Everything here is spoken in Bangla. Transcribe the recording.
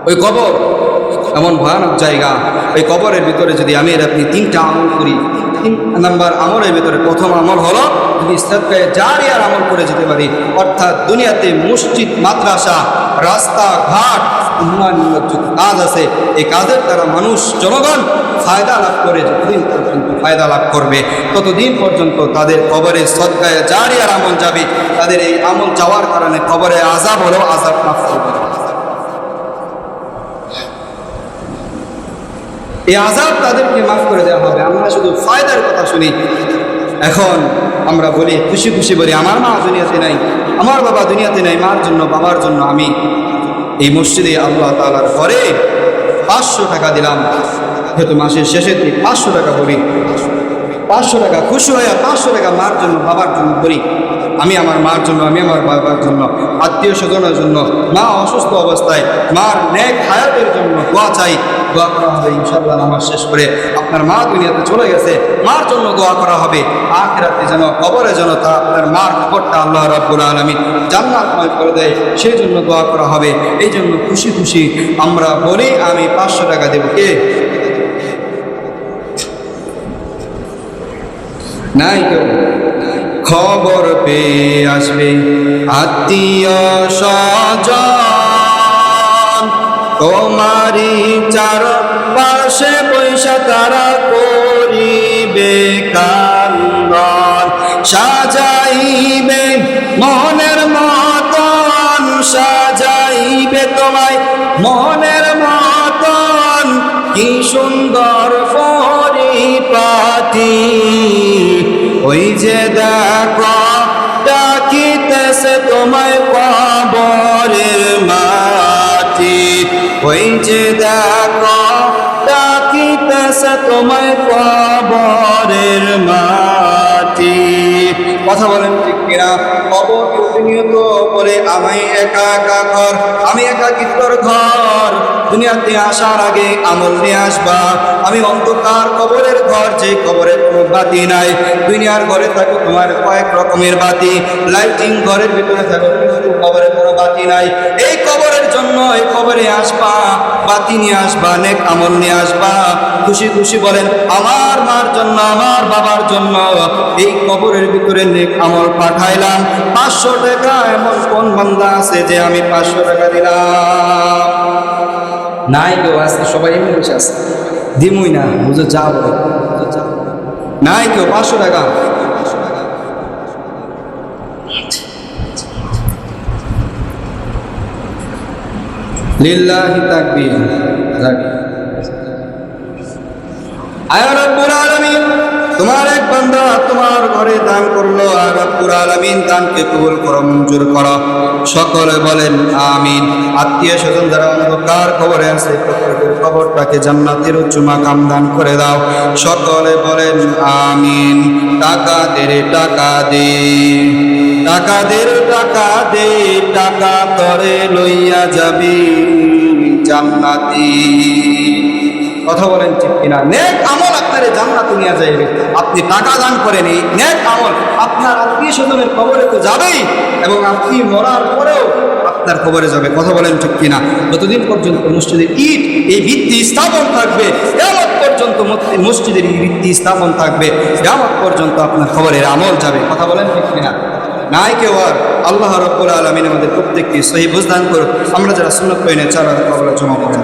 ওই কবর এমন ভয়ানক জায়গা, ওই কবরের ভিতরে যদি আমি আর আপনি 3টা আমল করি, 3 নাম্বার আমলের ভিতরে প্রথম আমল হলো যদি সাদকায়ে জারিয়ার আমল করে যেতে পারি, অর্থাৎ দুনিয়াতে মসজিদ, মাদ্রাসা, রাস্তাঘাট, উন্নয়নমূলক যত কাজ আছে এই কাজের দ্বারা মানুষ, জনগণ ফায়দা লাভ করে, যতদিন পর্যন্ত ফায়দা লাভ করবে ততদিন পর্যন্ত তাদের কবরে সাদকায়ে জারিয়ার আমল যাবে। তাদের এই আমল যাওয়ার কারণে কবরে আযাব হলেও আযাব মাফ করবে। এই আযাব তাদেরকে মাফ করে দেওয়া হবে। আমরা শুধু ফায়দার কথা শুনি। এখন আমরা বলি, খুশি খুশি বলি, আমার মা দুনিয়াতে নাই, আমার বাবা দুনিয়াতে নাই, মার জন্য বাবার জন্য আমি এই মসজিদে আল্লাহ তাআলার ঘরে 500 টাকা দিলাম। যেহেতু মাসের শেষের দিন 500 টাকা করি, 500 টাকা খুশি হয়ে 500 টাকা মার জন্য বাবার জন্য করি। আমি আমার মার জন্য, আমি আমার বাবার জন্য, আত্মীয় স্বজনের জন্য, মা অসুস্থ অবস্থায় মার নেক হায়াতের জন্য দোয়া চাই। দোয়া করা হবে ইনশাআল্লাহ নামাজ শেষ করে। আপনার মা দুনিয়াতে চলে গেছে, মার জন্য দোয়া করা হবে। আখিরাতে যেন, কবরে যেন তা আপনার মার কবরটা আল্লাহ রাব্বুল আলামিন জান্নাতময় করে দেয়, সেই জন্য দোয়া করা হবে। এই জন্য খুশি খুশি আমরা বলি আমি 500 টাকা দেব। কে নাই? কেউ খবর পেয়ে আসবে আত্মীয় স্বজন, তোমারই চারপাশে পয়সা তারা করিবে কান্দন, সাজাইবে মনের মতন, সাজাইবে তোমায় মনের মতন, কি সুন্দর পরিপাটি। ওই যে দেখো ডাকিতেছে তোমায় কবরের মাটি, ওই যে দেখো ডাকিতেছে তোমায় কবরের মাটি। কথা বলেন ঠিক কিনা? কবর প্রতিনিয়ত বলে আমায় একা একা ঘর, আমি একাকিত্বর ঘর, দুনিয়াতে আসার আগে আমল নিয়ে আসবা। আমি অন্ধকার কবরের ঘর, যে কবরে কোনো বাতি নাই। দুনিয়ার ঘরে থাকো তোমার কয়েক রকমের বাতি, লাইটিং ঘরের ভিতরে থাকো কিন্তু কবরে কোনো বাতি নাই। এই কবরের জন্য এই কবরে আসবা, বাতি নিয়ে আসবা, নেক আমল নিয়ে আসবা। খুশি খুশি বলেন আমার মার জন্য, আমার বাবার জন্য এই কবরের ভিতরে নেক আমল পাঠাইলাম 500 টাকা। এমন কোন বান্দা আছে যে আমি 500 টাকা দিলাম? নাই কেউ। আজকে সবাই এমনি বসে আছে, দিমুই না, বুঝো যা বলে নাই কেউ। 500 টাকা লিল্লাহি তাকবীর। আয় রব্বুল আলামিন, তোমার এক বান্দা তোমার ঘরে দান করলো, আর রব্বুল আলামিন দানকে কবুল করো, মঞ্জুর করো। সকলে বলেন আমিন। আত্মীয় স্বজন যারা অন্ধকার কবরে আছে প্রত্যেকের কবরটাকে জান্নাতের উচ্চ মাকাম দান করে দাও। সকলে বলেন আমিন। টাকা দে রে টাকা দে, টাকা দে রে টাকা দে, টাকা তরে লইয়া যাবি জান্নাতি। কথা বলেন ঠিক কিনা? নেক আমল আপনার জান্নাতে নিয়ে যাবে। আপনি টাকা দান করেন, এই নেক আমল আপনার আত্মীয় স্বজনের কবরে তো যাবেই, এবং আপনি মরার পরেও আপনার কবরে যাবে। কথা বলেন ঠিক কিনা? যতদিন পর্যন্ত মসজিদের ইট এই ভিত্তি স্থাপন থাকবে, কিয়ামত পর্যন্ত মসজিদের এই ভিত্তি স্থাপন থাকবে, কিয়ামত পর্যন্ত আপনার কবরের আমল যাবে। কথা বলেন ঠিক কিনা? নাই কেউ আর। আল্লাহ রাব্বুল আলামিন আমাদের প্রত্যেককে সহিহ বুঝ দান করুন। আমরা যারা সুন্নাত পড়ি না, 4 রাকাত কবরে জমা করেন।